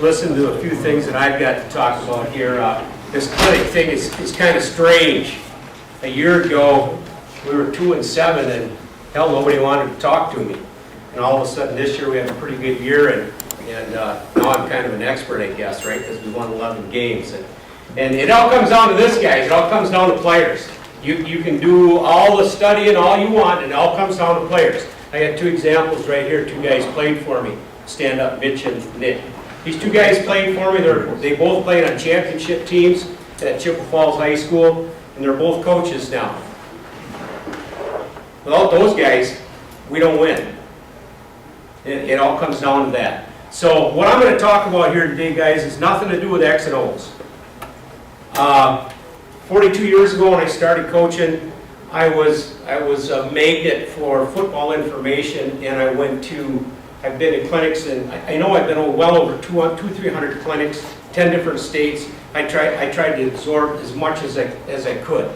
listen to a few things that I've got to talk about here. This clinic thing is kind of strange. A year ago, we were 2-7, and hell, nobody wanted to talk to me. And all of a sudden, this year we have a pretty good year, and now I'm kind of an expert, I guess, right? Because we won 11 games, and it all comes down to this, guys. It all comes down to players. You can do all the studying all you want, and it all comes down to players. I got two examples right here. Two guys played for me. Stand up, Mitch and Nick. These two guys played for me. They both played on championship teams at Chippewa Falls High School, and they're both coaches now. Without those guys, we don't win. It all comes down to that. So what I'm going to talk about here today, guys, is nothing to do with X and O's. 42 years ago when I started coaching, I was a magnet for football information, and I've been in clinics, and I know I've been well over 300 clinics, 10 different states. I tried to absorb as much as I could.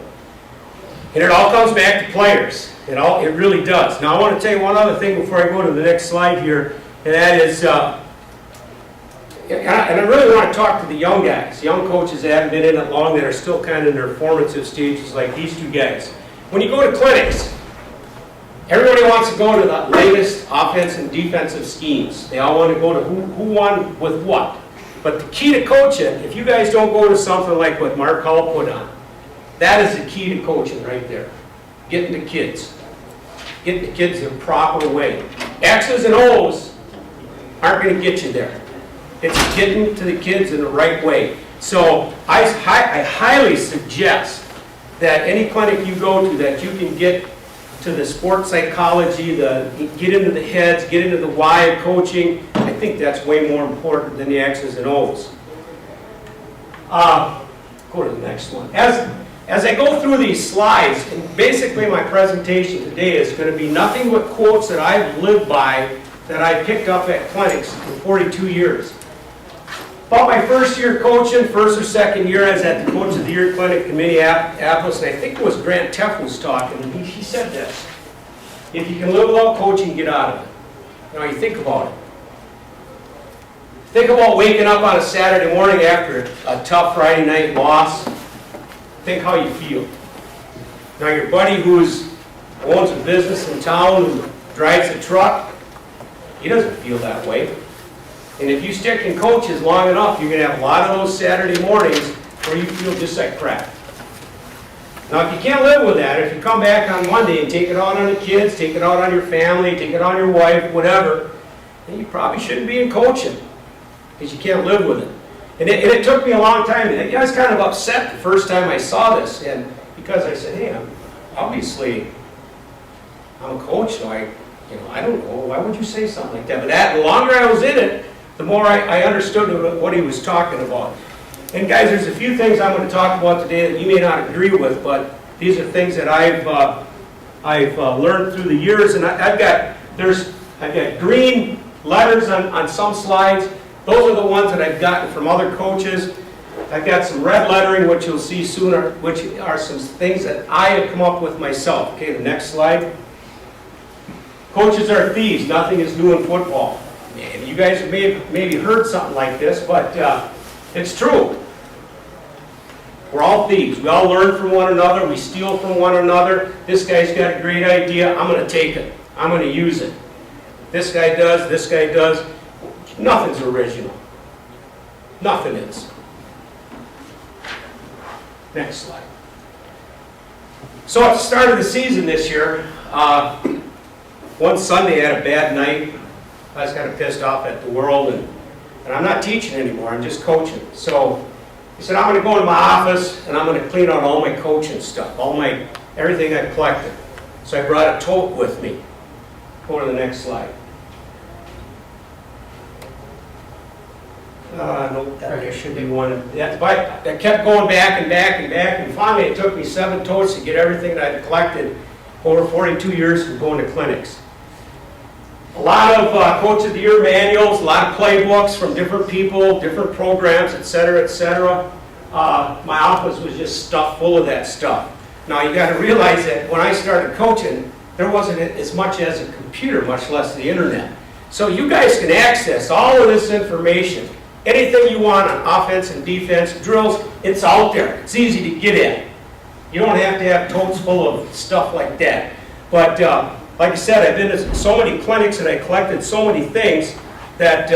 And it all comes back to players. It really does. Now I want to tell you one other thing before I go to the next slide here, and that is, and I really want to talk to the young guys, young coaches that haven't been in it long, that are still kind of in their formative stages, like these two guys. When you go to clinics, everybody wants to go to the latest offense and defensive schemes. They all want to go to who won with what. But the key to coaching, if you guys don't go to something like what Mark Hull put on, that is the key to coaching right there. Getting the kids. Getting the kids the proper way. X's and O's aren't going to get you there. It's getting to the kids in the right way. So I highly suggest that any clinic you go to, that you can get to the sports psychology, get into the heads, get into the why of coaching. I think that's way more important than the X's and O's. Go to the next one. As I go through these slides, and basically my presentation today is going to be nothing but quotes that I've lived by, that I picked up at clinics for 42 years. About my first year coaching, first or second year, I was at the Coach of the Year clinic in Minneapolis, and I think it was Grant Teff was talking, and he said this: if you can live without coaching, get out of it. Now you think about it. Think about waking up on a Saturday morning after a tough Friday night loss. Think how you feel. Now your buddy who owns a business in town, who drives a truck, he doesn't feel that way. And if you stick in coaches long enough, you're going to have a lot of those Saturday mornings where you feel just like crap. Now, if you can't live with that, if you come back on Monday and take it out on the kids, take it out on your family, take it on your wife, whatever, then you probably shouldn't be in coaching because you can't live with it. And it took me a long time. And I was kind of upset the first time I saw this, and because I said, hey, obviously I'm a coach, so I don't know, why would you say something like that? But the longer I was in it, the more I understood what he was talking about. And guys, there's a few things I'm going to talk about today that you may not agree with, but these are things that I've learned through the years. And I've got green letters on some slides. Those are the ones that I've gotten from other coaches. I've got some red lettering, which you'll see sooner, which are some things that I have come up with myself. Okay, the next slide. Coaches are thieves. Nothing is new in football. Man, you guys have maybe heard something like this, but it's true. We're all thieves. We all learn from one another. We steal from one another. This guy's got a great idea. I'm going to take it. I'm going to use it. This guy does. This guy does. Nothing's original. Nothing is. Next slide. So at the start of the season this year, one Sunday I had a bad night. I was kind of pissed off at the world, and I'm not teaching anymore. I'm just coaching. So he said, I'm going to go into my office and I'm going to clean out all my coaching stuff, everything I've collected. So I brought a tote with me. Go to the next slide. No, there should be one. I kept going back and back and back, and finally it took me 7 totes to get everything that I'd collected over 42 years from going to clinics. A lot of Coach of the Year manuals, a lot of playbooks from different people, different programs, etc., etc. My office was just stuffed full of that stuff. Now you got to realize that when I started coaching, there wasn't as much as a computer, much less the internet. So you guys can access all of this information Anything you want on offense and defense, drills, it's out there. It's easy to get at. You don't have to have totes full of stuff like that. But like I said, I've been to so many clinics and I collected so many things that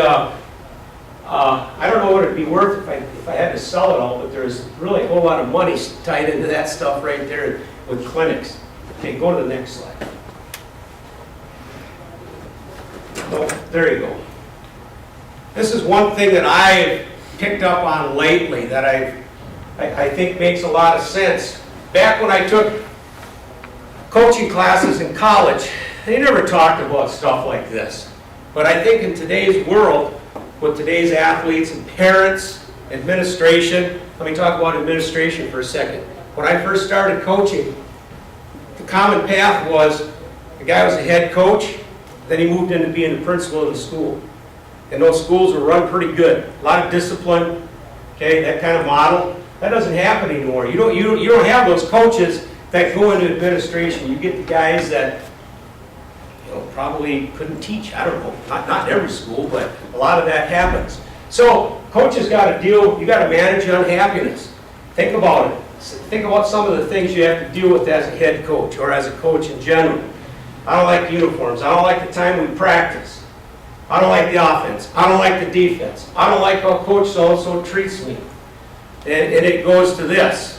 I don't know what it'd be worth if I had to sell it all, but there's really a whole lot of money tied into that stuff right there with clinics. Okay, go to the next slide. Oh, there you go. This is one thing that I've picked up on lately that I think makes a lot of sense. Back when I took coaching classes in college, they never talked about stuff like this. But I think in today's world, with today's athletes and parents, administration, let me talk about administration for a second. When I first started coaching, the common path was the guy was a head coach, then he moved into being the principal of the school. And those schools were run pretty good. A lot of discipline, okay, that kind of model. That doesn't happen anymore. You don't have those coaches that go into administration. You get the guys that probably couldn't teach. I don't know. Not in every school, but a lot of that happens. So coaches got to deal, you got to manage unhappiness. Think about it. Think about some of the things you have to deal with as a head coach or as a coach in general. I don't like uniforms. I don't like the time we practice. I don't like the offense. I don't like the defense. I don't like how Coach so-and-so treats me. And it goes to this.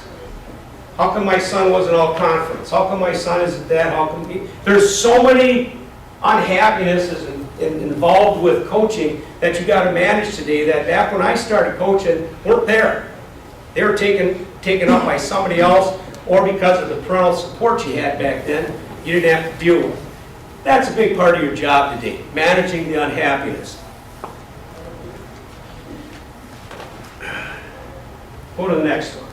How come my son wasn't all conference? How come my son isn't that? How come there's so many unhappinesses involved with coaching that you got to manage today that back when I started coaching weren't there. They were taken up by somebody else, or because of the parental support you had back then, you didn't have to deal with. That's a big part of your job today, managing the unhappiness. Go to the next one.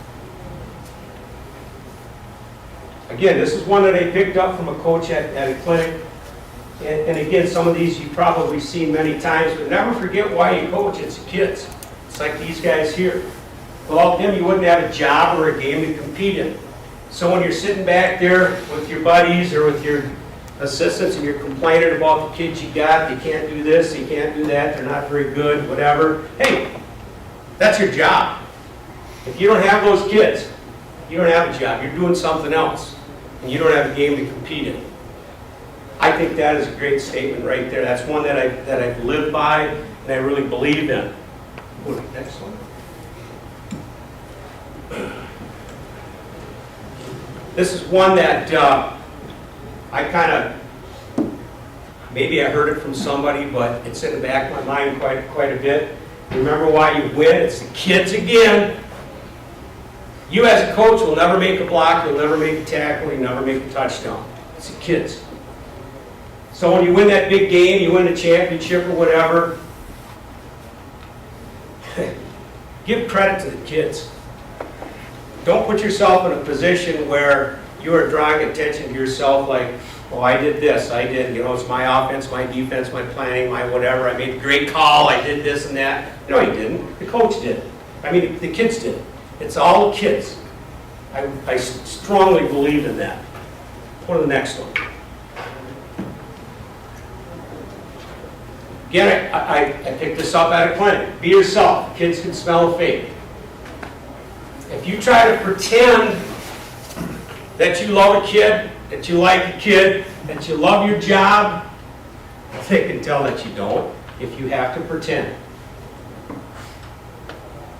Again, this is one that I picked up from a coach at a clinic. And again, some of these you've probably seen many times, but never forget why you coach. It's the kids. It's like these guys here. Without them, you wouldn't have a job or a game to compete in. So when you're sitting back there with your buddies or with your assistants and you're complaining about the kids you got, they can't do this, they can't do that, they're not very good, whatever. Hey, that's your job. If you don't have those kids, you don't have a job. You're doing something else, and you don't have a game to compete in. I think that is a great statement right there. That's one that I've lived by and I really believe in. Go to the next one. This is one that I kind of, maybe I heard it from somebody, but it's in the back of my mind quite a bit. Remember why you win? It's the kids again. You as a coach will never make a block, you'll never make a tackle, you'll never make a touchdown. It's the kids. So when you win that big game, you win the championship or whatever, give credit to the kids. Don't put yourself in a position where you are drawing attention to yourself like, oh, I did this, I did, it's my offense, my defense, my planning, my whatever, I made a great call, I did this and that. No, you didn't. The coach did it. I mean, the kids did it. It's all the kids. I strongly believe in that. Go to the next one. Again, I picked this up at a clinic. Be yourself. Kids can smell fake. If you try to pretend that you love a kid, that you like a kid, that you love your job, they can tell that you don't if you have to pretend.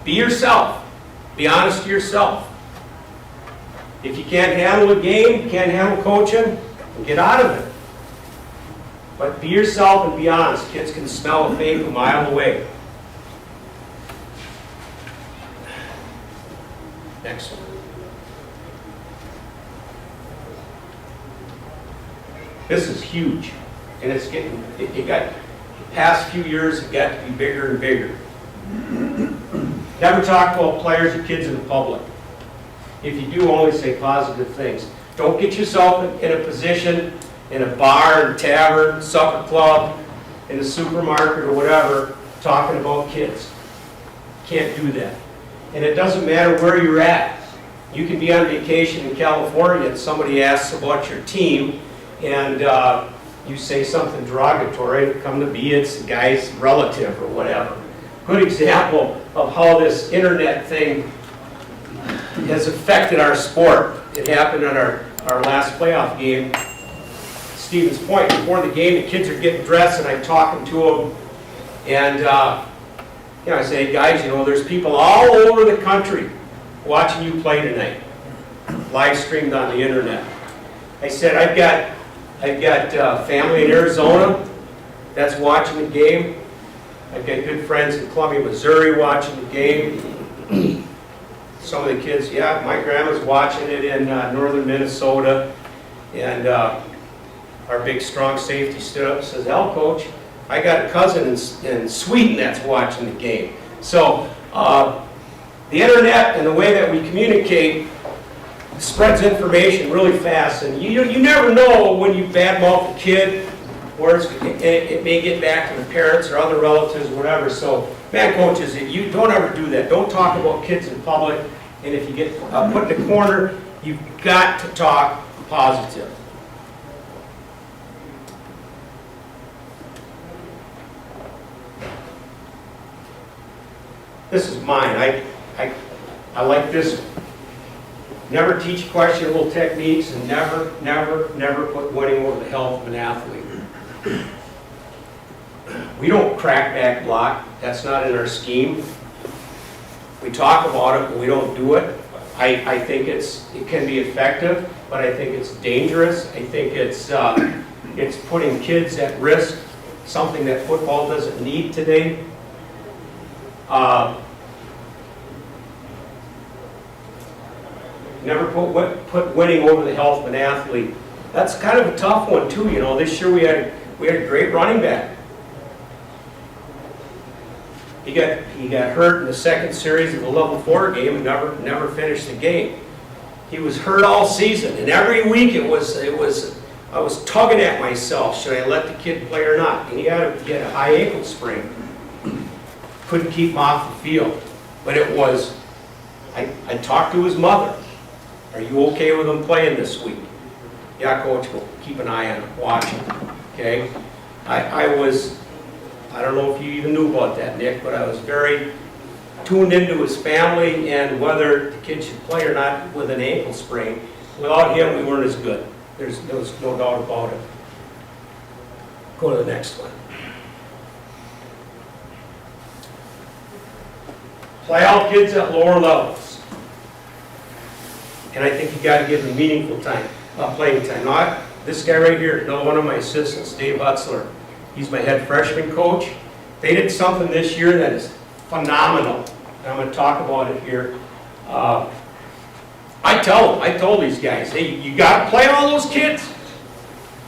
Be yourself. Be honest to yourself. If you can't handle a game, can't handle coaching, get out of it. But be yourself and be honest. Kids can smell a fake a mile away. Next one. This is huge, and it's getting. It got the past few years. It got to be bigger and bigger. Never talk about players or kids in public. If you do, only say positive things. Don't get yourself in a position in a bar, tavern, supper club, in a supermarket or whatever, talking about kids. Can't do that. And it doesn't matter where you're at. You can be on vacation in California and somebody asks about your team and you say something derogatory, come to be it's the guy's relative or whatever. good example of how this internet thing has affected our sport. It happened at our last playoff game. Stevens Point, before the game, the kids are getting dressed and I'm talking to them. And I say, hey guys, there's people all over the country watching you play tonight, live streamed on the internet. I said, I've got family in Arizona that's watching the game. I've got good friends in Columbia, Missouri watching the game. Some of the kids, yeah, my grandma's watching it in northern Minnesota. And our big, strong safety stood up and says, hell, Coach, I got a cousin in Sweden that's watching the game. So the internet and the way that we communicate spreads information really fast. And you never know when you badmouth a kid, or it may get back to the parents or other relatives, whatever. So, man, coaches, you don't ever do that. Don't talk about kids in public. And if you get put in a corner, you've got to talk positive. This is mine. I like this one. Never teach questionable techniques, and never put winning over the health of an athlete. We don't crack back block. That's not in our scheme. We talk about it, but we don't do it. I think it can be effective, but I think it's dangerous. I think it's putting kids at risk, something that football doesn't need today. Never put winning over the health of an athlete. That's kind of a tough one too. This year we had a great running back. He got hurt in the second series of the level 4 game and never finished the game. He was hurt all season, and every week I was tugging at myself. Should I let the kid play or not? And he had a high ankle sprain. Couldn't keep him off the field. But I talked to his mother. Are you okay with him playing this week? Yeah, Coach, we'll keep an eye on him, watch him. Okay? I don't know if you even knew about that, Nick, but I was very tuned into his family and whether the kid should play or not with an ankle sprain. Without him, we weren't as good. There was no doubt about it. Go to the next one. Play all kids at lower levels. And I think you got to give them meaningful time, playing time. Now, this guy right here, one of my assistants, Dave Hutzler, he's my head freshman coach. They did something this year that is phenomenal. And I'm going to talk about it here. I told these guys, hey, you got to play all those kids.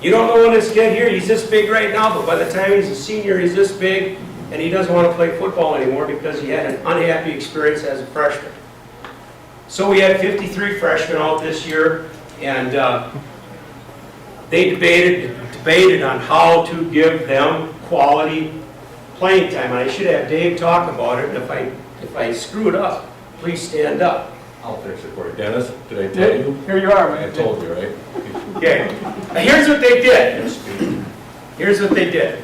You don't know when this kid here, he's this big right now, but by the time he's a senior, he's this big, and he doesn't want to play football anymore because he had an unhappy experience as a freshman. So we had 53 freshmen out this year, and they debated on how to give them quality playing time. And I should have Dave talk about it, and if I screw it up, please stand up. I'll fix it for you. Dennis, did I tell you? Here you are, man. I told you, right? Okay. Now here's what they did. Here's what they did.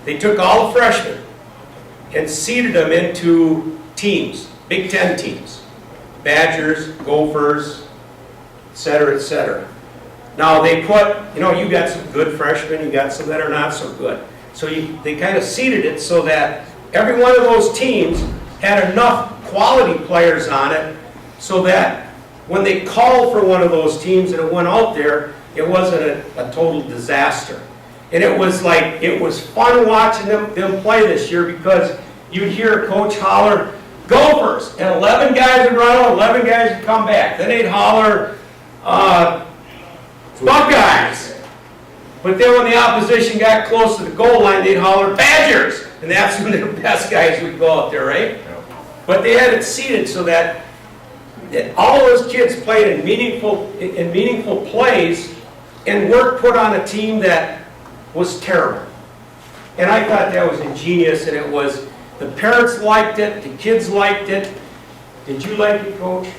They took all the freshmen and seeded them into teams, Big Ten teams. Badgers, Gophers, et cetera, et cetera. Now they put, you got some good freshmen, you got some that are not so good. So they kind of seeded it so that every one of those teams had enough quality players on it so that when they called for one of those teams and it went out there, it wasn't a total disaster. And it was fun watching them play this year because you'd hear Coach holler, Gophers, and 11 guys would run out, 11 guys would come back. Then they'd holler, Buckeyes. But then when the opposition got close to the goal line, they'd holler, Badgers. And that's when the best guys would go out there, right? But they had it seeded so that all those kids played in meaningful plays and weren't put on a team that was terrible. And I thought that was ingenious, and the parents liked it, the kids liked it. Did you like it, Coach?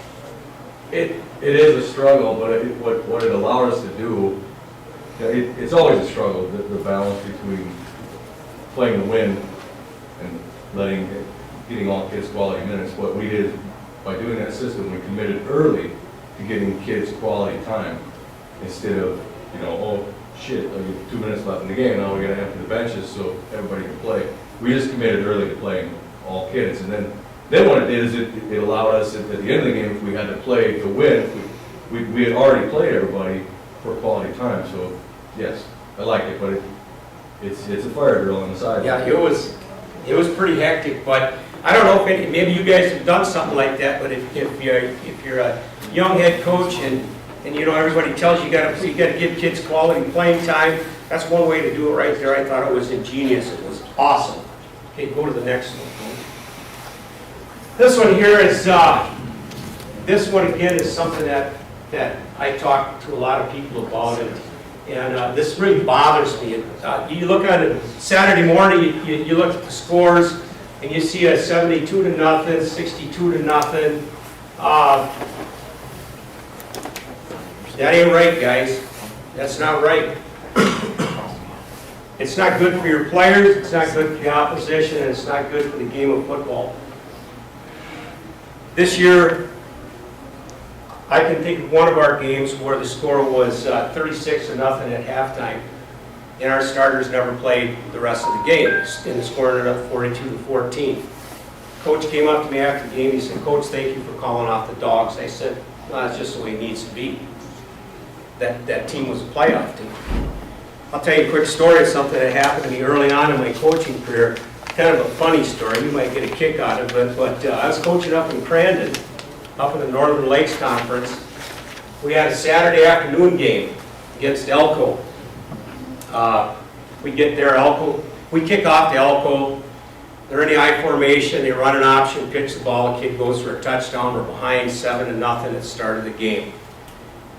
It is a struggle, but what it allowed us to do, it's always a struggle, the balance between playing to win and getting all kids quality minutes. What we did, by doing that system, we committed early to getting kids quality time, instead of, oh, shit, like 2 minutes left in the game, now we gotta empty the benches so everybody can play. We just committed early to playing all kids, and then what it did is it allowed us, at the end of the game, if we had to play to win, we had already played everybody for quality time, so yes, I like it, but it's a fire drill on the side. Yeah, it was pretty hectic, but I don't know if maybe you guys have done something like that, but if you're a young head coach and everybody tells you gotta give kids quality playing time, that's one way to do it right there. I thought it was ingenious. It was awesome. Okay, go to the next one. This one here is, this one again is something that I talk to a lot of people about, and this really bothers me. You look on it Saturday morning, you look at the scores, and you see a 72-0, 62-0. That ain't right, guys. That's not right. It's not good for your players, it's not good for the opposition, and it's not good for the game of football. This year, I can think of one of our games where the score was 36-0 at halftime, and our starters never played the rest of the game, and the score ended up 42-14. Coach came up to me after the game, he said, "Coach, thank you for calling off the dogs." I said, "Well, that's just the way it needs to be." That team was a playoff team. I'll tell you a quick story of something that happened to me early on in my coaching career. Kind of a funny story, you might get a kick out of it, but I was coaching up in Crandon, up in the Northern Lakes Conference. We had a Saturday afternoon game against Elko. We get there, we kick off to Elko. They're in the I formation, they run an option, pitch the ball, a kid goes for a touchdown. We're behind 7-0 at the start of the game.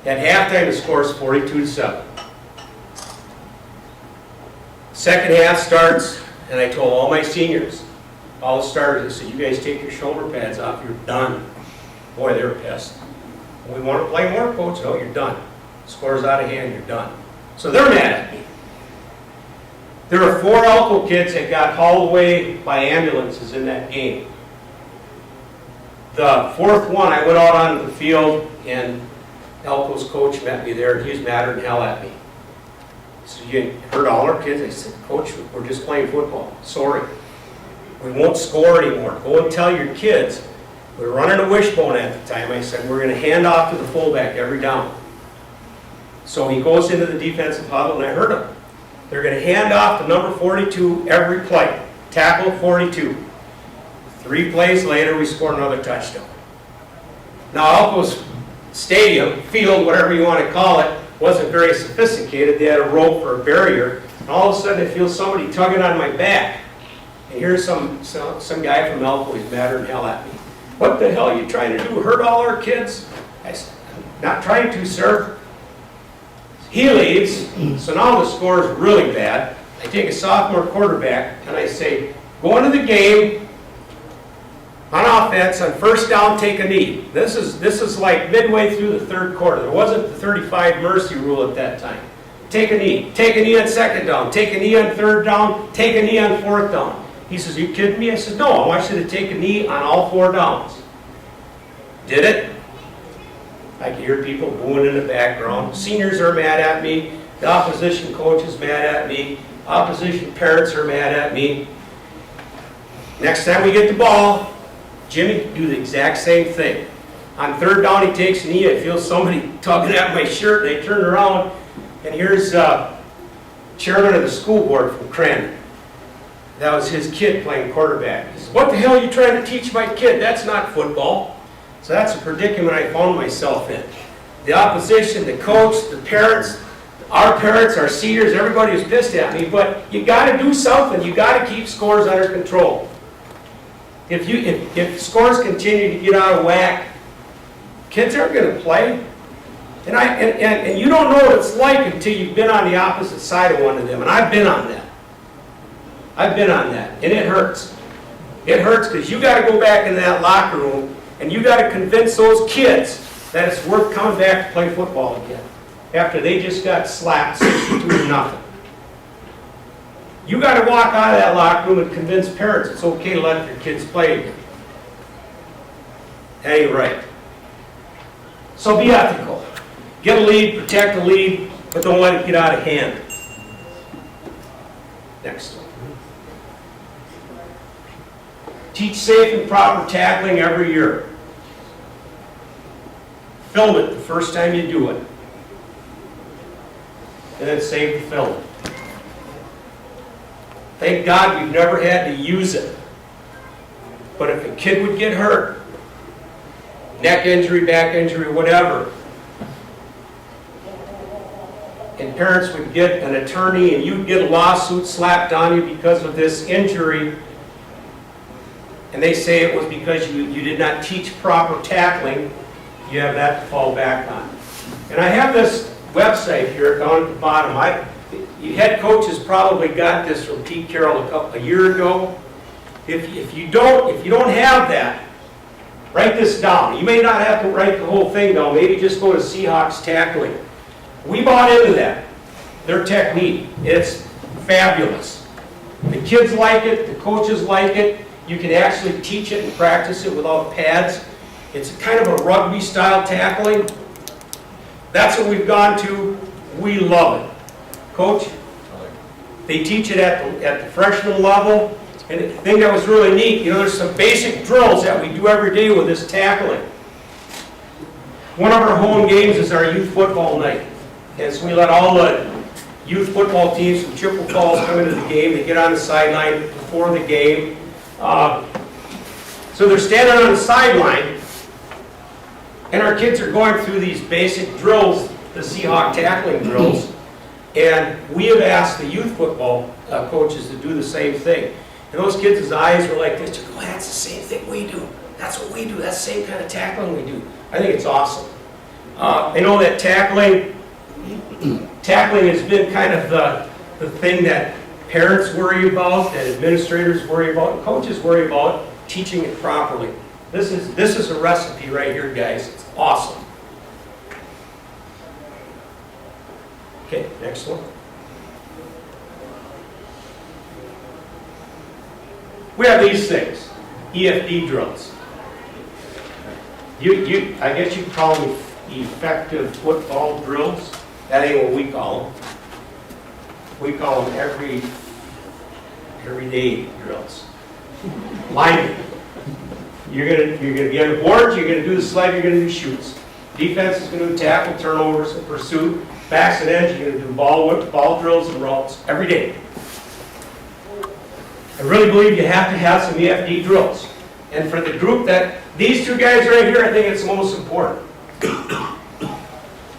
At halftime, the score is 42-7. Second half starts, and I told all my seniors, all the starters, I said, "You guys take your shoulder pads off, you're done." Boy, they were pissed. "We want to play more, coach." "No, you're done. Score's out of hand, you're done." So they're mad at me. There were 4 Elko kids that got hauled away by ambulances in that game. The 4th one, I went out onto the field, and Elko's coach met me there, and he was madder than hell at me. So "You hurt all our kids?" I said, "Coach, we're just playing football. Sorry. We won't score anymore. Go and tell your kids." We were running a wishbone at the time. I said, "We're going to hand off to the fullback every down." So he goes into the defensive huddle, and I heard him. They're going to hand off to number 42 every play. Tackle 42. 3 plays later, we score another touchdown. Now, Elko's stadium, field, whatever you want to call it, wasn't very sophisticated. They had a rope for a barrier, and all of a sudden I feel somebody tugging on my back. And here's some guy from Elko, he's madder than hell at me. "What the hell are you trying to do? Hurt all our kids?" I said, "Not trying to, sir." He leaves, so now the score is really bad. I take a sophomore quarterback, and I say, "Go into the game, on offense, on first down, take a knee." This is like midway through the 3rd quarter. There wasn't the 35 mercy rule at that time. Take a knee. Take a knee on 2nd down. Take a knee on 3rd down. Take a knee on 4th down. He says, "Are you kidding me?" I said, "No, I want you to take a knee on all 4 downs." Did it. I could hear people booing in the background. Seniors are mad at me. The opposition coach is mad at me. Opposition parents are mad at me. Next time we get the ball, Jimmy, do the exact same thing. On 3rd down, he takes a knee. I feel somebody tugging at my shirt, and I turn around, and here's chairman of the school board from Crandon. That was his kid playing quarterback. He says, "What the hell are you trying to teach my kid? That's not football." So that's a predicament I found myself in. The opposition, the coach, the parents, our parents, our seniors, everybody was pissed at me, but you got to do something. You got to keep scores under control. If scores continue to get out of whack, kids aren't going to play. And you don't know what it's like until you've been on the opposite side of one of them. And I've been on that. And it hurts. It hurts because you got to go back in that locker room and you got to convince those kids that it's worth coming back to play football again after they just got slapped 62-0. You got to walk out of that locker room and convince parents it's okay to let their kids play again. That ain't right. So be ethical. Get a lead, protect the lead, but don't let it get out of hand. Next one. Teach safe and proper tackling every year. Film it the first time you do it. And then save the film. Thank God we've never had to use it. But if a kid would get hurt, neck injury, back injury, whatever, and parents would get an attorney and you'd get a lawsuit slapped on you because of this injury, and they say it was because you did not teach proper tackling, you have that to fall back on. And I have this website here down at the bottom. You head coaches probably got this from Pete Carroll a year ago. If you don't have that, write this down. You may not have to write the whole thing down. Maybe just go to Seahawks tackling. We bought into that. Their technique. It's fabulous. The kids like it. The coaches like it. You can actually teach it and practice it without pads. It's kind of a rugby style tackling. That's what we've gone to. We love it. Coach, they teach it at the freshman level. And the thing that was really neat, there's some basic drills that we do every day with this tackling. One of our home games is our youth football night. And so we let all the youth football teams from Chippewa Falls come into the game. They get on the sideline before the game. So they're standing on the sideline, and our kids are going through these basic drills, the Seahawk tackling drills. And we have asked the youth football coaches to do the same thing. And those kids' eyes were like this. Oh, that's the same thing we do. That's what we do. That's the same kind of tackling we do. I think it's awesome. I know that tackling has been kind of the thing that parents worry about, that administrators worry about, and coaches worry about teaching it properly. This is a recipe right here, guys. It's awesome. Okay, next one. We have these things, EFD drills. I guess you could call them effective football drills. That ain't what we call them. We call them everyday drills. Linemen. You're gonna be on the board. You're gonna do the slide. You're gonna do shoots. Defense is gonna do tackle, turnovers, and pursuit. Backs and ends. You're gonna do ball drills and routes every day. I really believe you have to have some EFD drills. And for the group these two guys right here, I think it's the most important.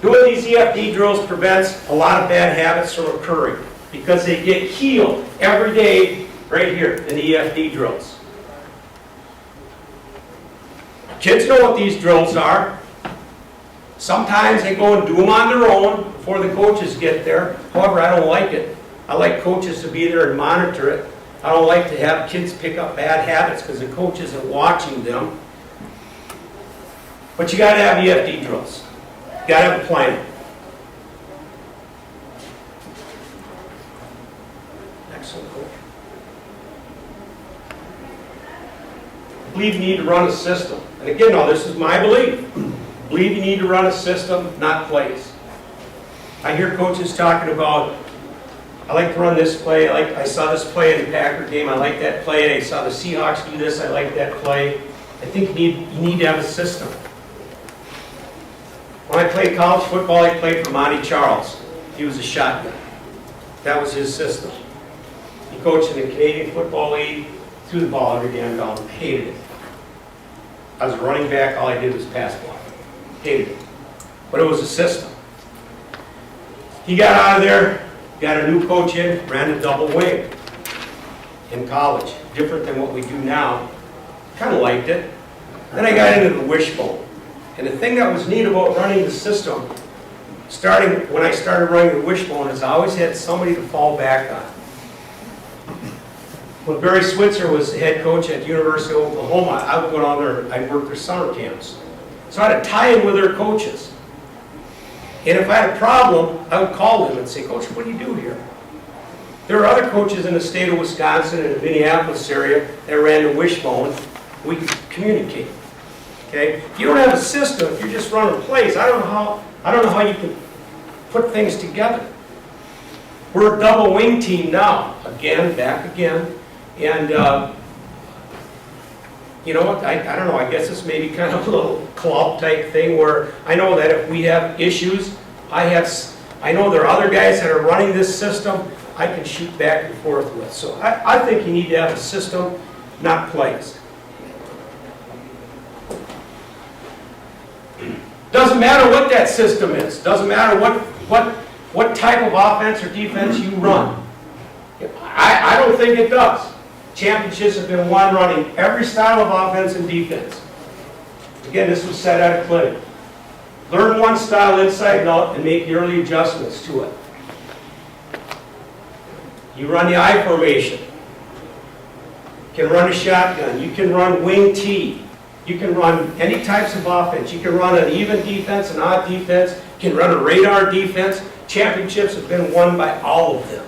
Doing these EFD drills prevents a lot of bad habits from occurring because they get healed every day right here in the EFD drills. Kids know what these drills are. Sometimes they go and do them on their own before the coaches get there. However, I don't like it. I like coaches to be there and monitor it. I don't like to have kids pick up bad habits because the coach isn't watching them. But you got to have EFD drills. You got to have a plan. Next one, coach. I believe you need to run a system. And again, no, this is my belief. I believe you need to run a system, not plays. I hear coaches talking about, I like to run this play. I saw this play in the Packer game. I like that play. I saw the Seahawks do this. I like that play. I think you need to have a system. When I played college football, I played for Monty Charles. He was a shotgun. That was his system. He coached in the Canadian Football League, threw the ball every damn down. Hated it. I was a running back. All I did was pass block. Hated it. But it was a system. He got out of there. Got a new coach in, ran a double wing in college. Different than what we do now. Kind of liked it. Then I got into the wishbone. And the thing that was neat about running the system, when I started running the wishbone, is I always had somebody to fall back on. When Barry Switzer was the head coach at the University of Oklahoma, I would go down there, I'd work their summer camps. So I had to tie in with their coaches. And if I had a problem, I would call them and say, Coach, what do you do here? There are other coaches in the state of Wisconsin and the Minneapolis area that ran the wishbone. We could communicate. Okay? If you don't have a system, if you're just running plays, I don't know how you can put things together. We're a double wing team now. Again, back again. And you know what, I don't know, I guess this may be kind of a little club type thing where I know that if we have issues, I know there are other guys that are running this system I can shoot back and forth with. So I think you need to have a system, not plays. Doesn't matter what that system is. Doesn't matter what type of offense or defense you run. I don't think it does. Championships have been won running every style of offense and defense. Again, this was said at a clinic. Learn one style inside and out and make the early adjustments to it. You run the I formation. You can run a shotgun. You can run wing T. You can run any types of offense. You can run an even defense, an odd defense. You can run a radar defense. Championships have been won by all of them.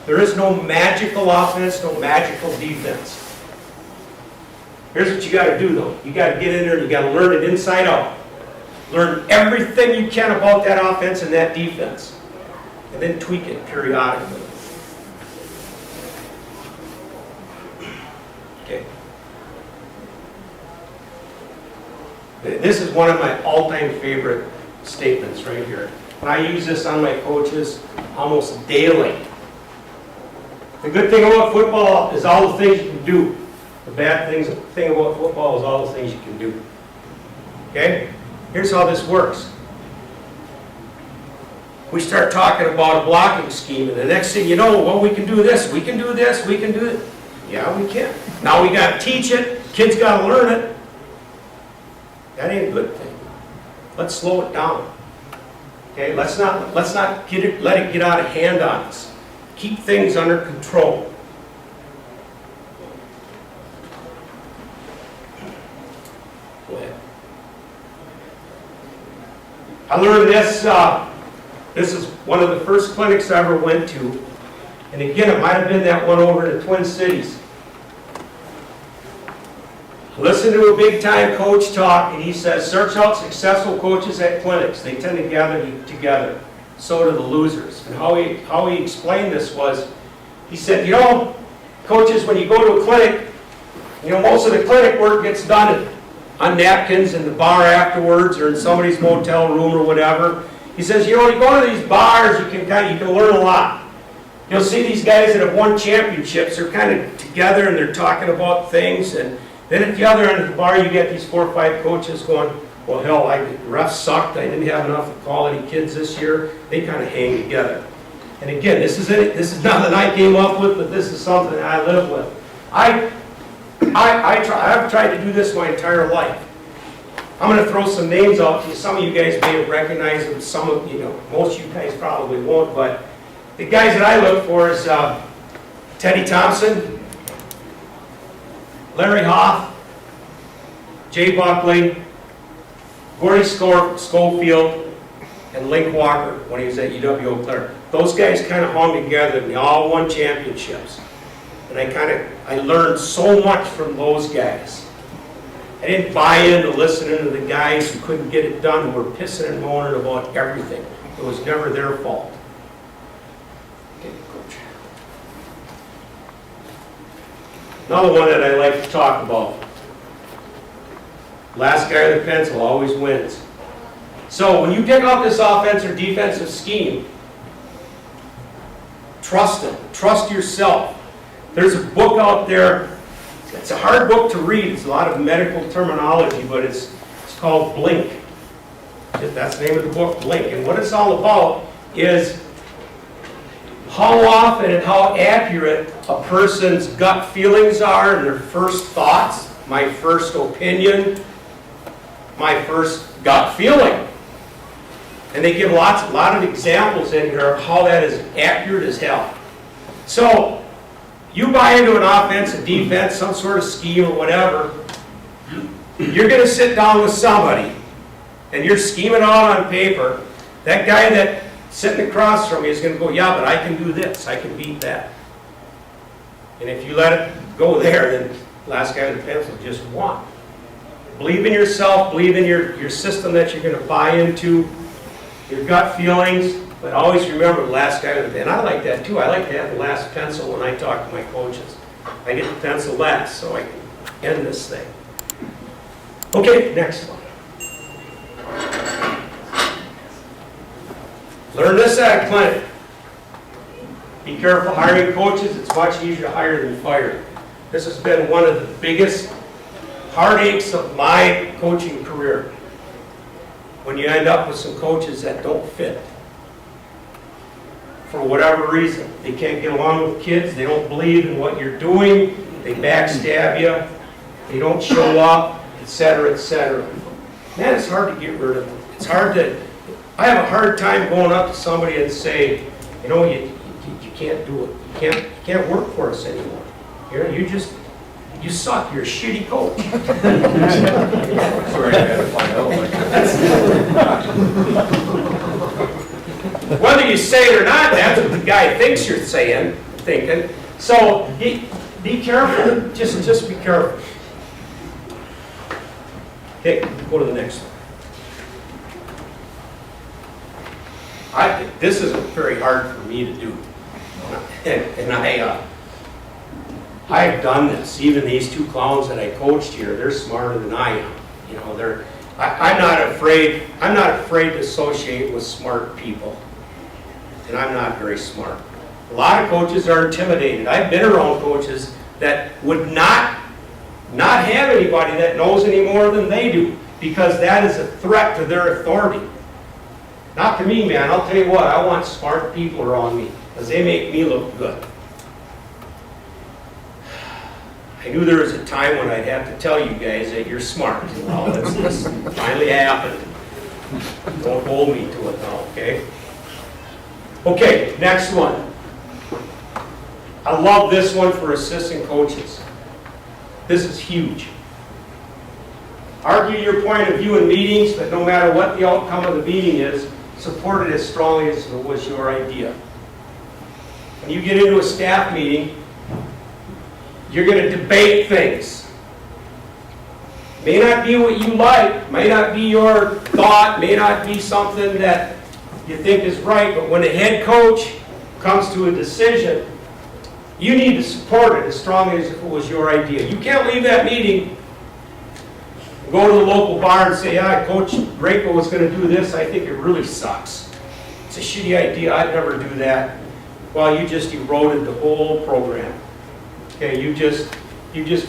There is no magical offense, no magical defense. Here's what you got to do, though. You got to get in there and you got to learn it inside out. Learn everything you can about that offense and that defense, and then tweak it periodically. Okay. This is one of my all-time favorite statements right here. And I use this on my coaches almost daily. The good thing about football is all the things you can do. The bad thing about football is all the things you can do. Okay? Here's how this works. We start talking about a blocking scheme, and the next thing you know, well, we can do this, we can do this, we can do it. Yeah, we can. Now we got to teach it. Kids got to learn it. That ain't a good thing. Let's slow it down. Okay? Let's not let it get out of hand on us. Keep things under control. Go ahead. I learned this. This is one of the first clinics I ever went to. And again, it might have been that one over in the Twin Cities. Listen to a big-time coach talk, and he says, search out successful coaches at clinics. They tend to gather together. So do the losers. And how he explained this was, he said, you know, coaches, when you go to a clinic, you know, most of the clinic work gets done on napkins in the bar afterwards or in somebody's motel room or whatever. He says, you know, you go to these bars, you can learn a lot. You'll see these guys that have won championships, they're kind of together and they're talking about things, and then at the other end of the bar you get these 4 or 5 coaches going, well, hell, the refs sucked, I didn't have enough quality kids this year. They kind of hang together. And again, this is nothing I came up with, but this is something I live with. I've tried to do this my entire life. I'm going to throw some names out to you. Some of you guys may have recognized them. Some of most of you guys probably won't. But the guys that I look for is Teddy Thompson, Larry Hoff, Jay Buckley, Gordy Schofield, and Link Walker when he was at UW Eau Claire. Those guys kind of hung together and they all won championships. And I learned so much from those guys. I didn't buy into listening to the guys who couldn't get it done, who were pissing and moaning about everything. It was never their fault. Okay, coach. Another one that I like to talk about. Last guy with the pencil always wins. So when you pick up this offense or defensive scheme, trust them. Trust yourself. There's a book out there. It's a hard book to read. It's a lot of medical terminology, but it's called Blink. That's the name of the book, Blink. And what it's all about is how often and how accurate a person's gut feelings are and their first thoughts, my first opinion, my first gut feeling. And they give a lot of examples in here of how that is accurate as hell. So, you buy into an offense, a defense, some sort of scheme or whatever, you're going to sit down with somebody and you're scheming out on paper. That guy that sitting across from you is gonna go, yeah, but I can do this, I can beat that. And if you let it go there, then last guy with the pencil just won. Believe in yourself, believe in your system that you're gonna buy into, your gut feelings, but always remember the last guy with the pen. And I like that too. I like to have the last pencil when I talk to my coaches. I get the pencil last so I can end this thing. Okay, next one. Learn this at a clinic. Be careful hiring coaches. It's much easier to hire than fire. This has been one of the biggest heartaches of my coaching career. When you end up with some coaches that don't fit. For whatever reason. They can't get along with kids. They don't believe in what you're doing. They backstab you. They don't show up, etc., etc. Man, it's hard to get rid of them. It's hard to... I have a hard time going up to somebody and say, you know, you can't do it. You can't work for us anymore. You suck. You're a shitty coach. Sorry, I had to find out. Whether you say it or not, that's what the guy thinks you're thinking. So be careful. Just be careful. Okay, go to the next one. This is very hard for me to do. And I've done this. Even these two clowns that I coached here, they're smarter than I am. You know, I'm not afraid to associate with smart people. And I'm not very smart. A lot of coaches are intimidated. I've been around coaches that would not have anybody that knows any more than they do, because that is a threat to their authority. Not to me, man. I'll tell you what, I want smart people around me, because they make me look good. I knew there was a time when I'd have to tell you guys that you're smart. Well, this finally happened. Don't hold me to it now, okay? Okay, next one. I love this one for assistant coaches. This is huge. Argue your point of view in meetings, but no matter what the outcome of the meeting is, support it as strongly as it was your idea. When you get into a staff meeting, you're going to debate things. May not be what you like, may not be your thought, may not be something that you think is right, but when a head coach comes to a decision, you need to support it as strongly as if it was your idea. You can't leave that meeting, go to the local bar and say, yeah, Coach Raykovich was going to do this. I think it really sucks. It's a shitty idea. I'd never do that. Well, you just eroded the whole program. Okay, you just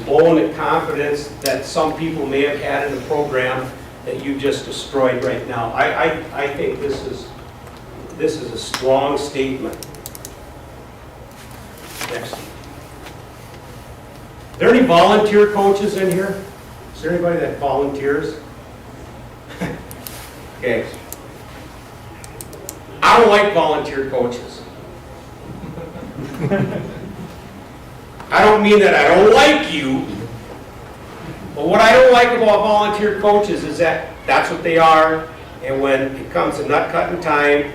blown the confidence that some people may have had in the program that you just destroyed right now. I think this is a strong statement. Next. Are there any volunteer coaches in here? Is there anybody that volunteers? Okay. I don't like volunteer coaches. I don't mean that I don't like you, but what I don't like about volunteer coaches is that that's what they are, and when it comes to nut cutting time,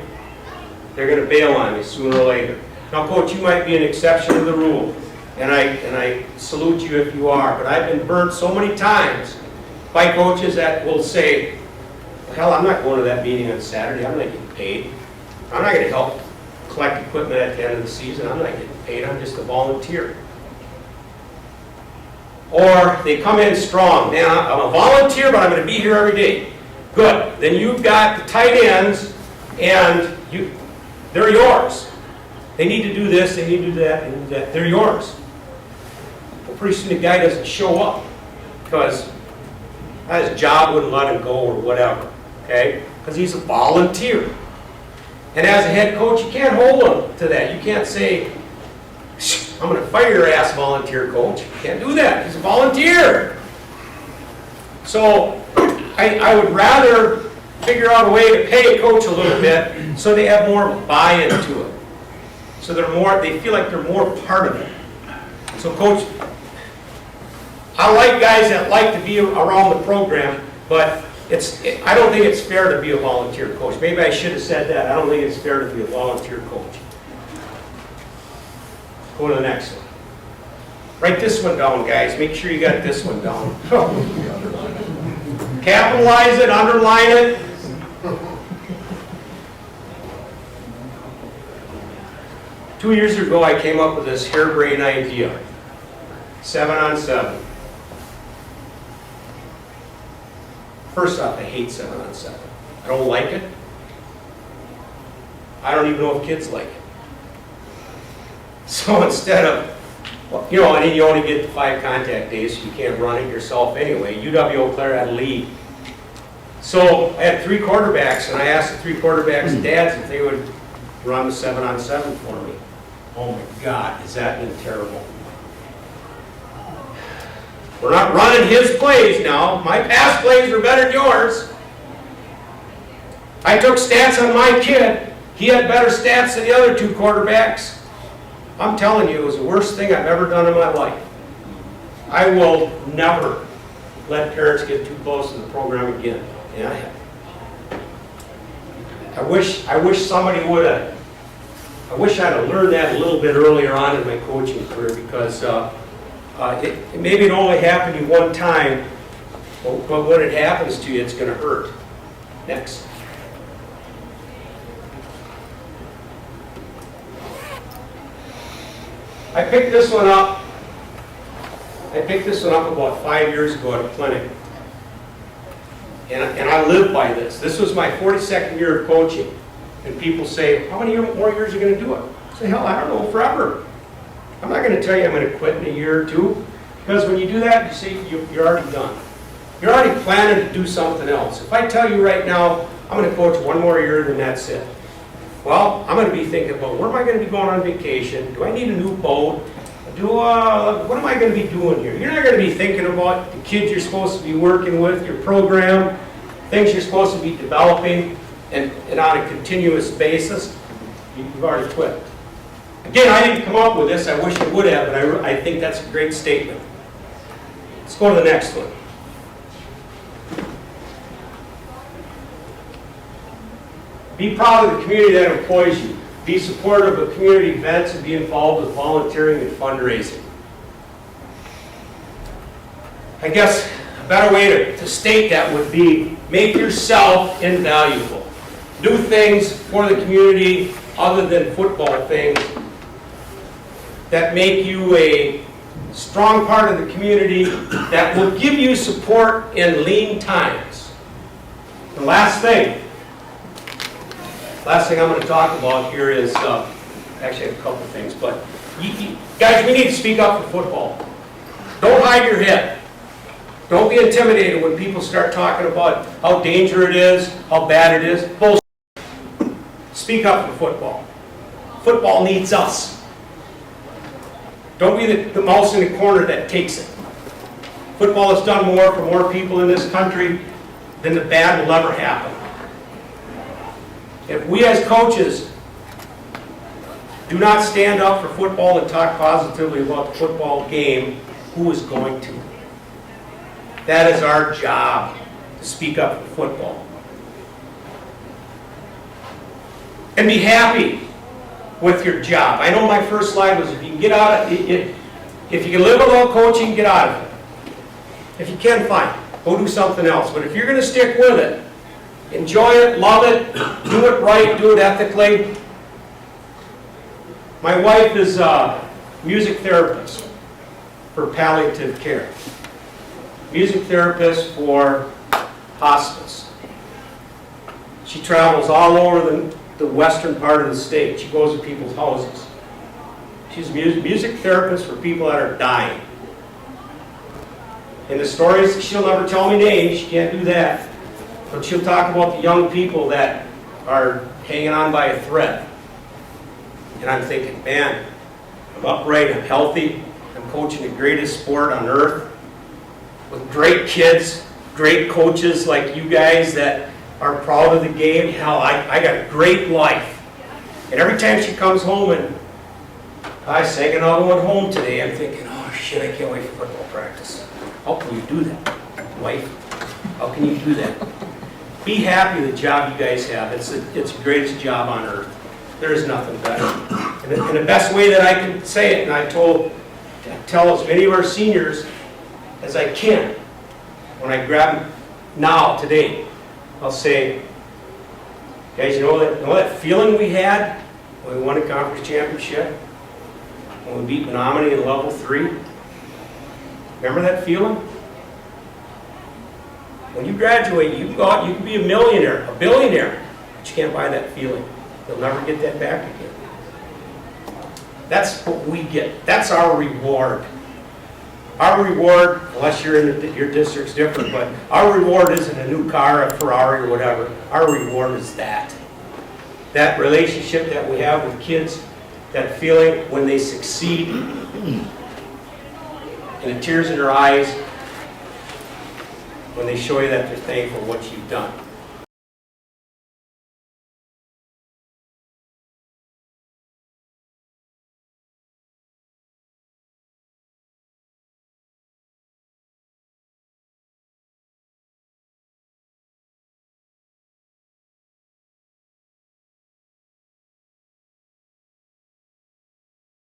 they're going to bail on you sooner or later. Now, Coach, you might be an exception to the rule, and I salute you if you are, but I've been burnt so many times by coaches that will say, hell, I'm not going to that meeting on Saturday. I'm not getting paid. I'm not going to help collect equipment at the end of the season. I'm not getting paid. I'm just a volunteer. Or they come in strong. Man, I'm a volunteer, but I'm going to be here every day. Good. Then you've got the tight ends, and they're yours. They need to do this, they need to do that, and that. They're yours. Well, pretty soon the guy doesn't show up because his job wouldn't let him go or whatever. Okay? Because he's a volunteer. And as a head coach, you can't hold him to that. You can't say, I'm going to fire your ass, volunteer coach. You can't do that. He's a volunteer. So I would rather figure out a way to pay a coach a little bit so they have more buy-in to it. So they feel like they're more part of it. So Coach, I like guys that like to be around the program, but I don't think it's fair to be a volunteer coach. Maybe I should have said that. I don't think it's fair to be a volunteer coach. Go to the next one. Write this one down, guys. Make sure you got this one down. Capitalize it, underline it. Two years ago, I came up with this harebrained idea. 7-on-7. First off, I hate 7-on-7. I don't like it. I don't even know if kids like it. So instead of, well, you know, and then you only get 5 contact days, so you can't run it yourself anyway. UW Eau Claire had a lead. So I had 3 quarterbacks, and I asked the 3 quarterbacks' dads if they would run the 7-on-7 for me. Oh my God, is that been terrible? We're not running his plays now. My pass plays are better than yours. I took stats on my kid. He had better stats than the other 2 quarterbacks. I'm telling you, it was the worst thing I've ever done in my life. I will never let parents get too close to the program again. Yeah. I wish somebody would have. I wish I'd have learned that a little bit earlier on in my coaching career, because maybe it only happened to you one time, but when it happens to you, it's going to hurt. Next. I picked this one up about 5 years ago at a clinic. And I live by this. This was my 42nd year of coaching. And people say, how many more years are you going to do it? I say, hell, I don't know, forever. I'm not going to tell you I'm going to quit in a year or 2. Because when you do that, you say you're already done. You're already planning to do something else. If I tell you right now, I'm going to coach 1 more year, then that's it. Well, I'm going to be thinking about, where am I going to be going on vacation? Do I need a new boat? What am I going to be doing here? You're not going to be thinking about the kids you're supposed to be working with, your program, things you're supposed to be developing, and on a continuous basis. You've already quit. Again, I didn't come up with this. I wish I would have, but I think that's a great statement. Let's go to the next one. Be proud of the community that employs you. Be supportive of community events and be involved with volunteering and fundraising. I guess a better way to state that would be, make yourself invaluable. Do things for the community other than football things that make you a strong part of the community, that will give you support in lean times. The last thing I'm going to talk about here is, actually I have a couple things, but guys, we need to speak up for football. Don't hide your head. Don't be intimidated when people start talking about how dangerous it is, how bad it is. Bullshit. Speak up for football. Football needs us. Don't be the mouse in the corner that takes it. Football has done more for more people in this country than the bad will ever happen. If we as coaches do not stand up for football and talk positively about the football game, who is going to? That is our job, to speak up for football. And be happy with your job. I know my first slide was, if you can get out of it, if you can live without coaching, get out of it. If you can, fine. Go do something else. But if you're going to stick with it, enjoy it, love it, do it right, do it ethically. My wife is a music therapist for palliative care. Music therapist for hospice. She travels all over the western part of the state. She goes to people's houses. She's a music therapist for people that are dying. And the stories, she'll never tell me names, she can't do that. But she'll talk about the young people that are hanging on by a thread. And I'm thinking, man, I'm upright, I'm healthy, I'm coaching the greatest sport on earth with great kids, great coaches like you guys that are proud of the game. Hell, I got a great life. And every time she comes home, and I sang another one home today, I'm thinking, oh shit, I can't wait for football practice. How can you do that, wife? How can you do that? Be happy with the job you guys have. It's the greatest job on earth. There is nothing better. And the best way that I can say it, and I tell as many of our seniors as I can, when I grab them now, today, I'll say, guys, you know that feeling we had when we won a conference championship? When we beat Menominee in level 3? Remember that feeling? When you graduate, you can go out, you can be a millionaire, a billionaire, but you can't buy that feeling. You'll never get that back again. That's what we get. That's our reward. Our reward, unless your district's different, but our reward isn't a new car, a Ferrari, or whatever. Our reward is that. That relationship that we have with kids, that feeling when they succeed, and the tears in their eyes, when they show you that they're thankful for what you've done.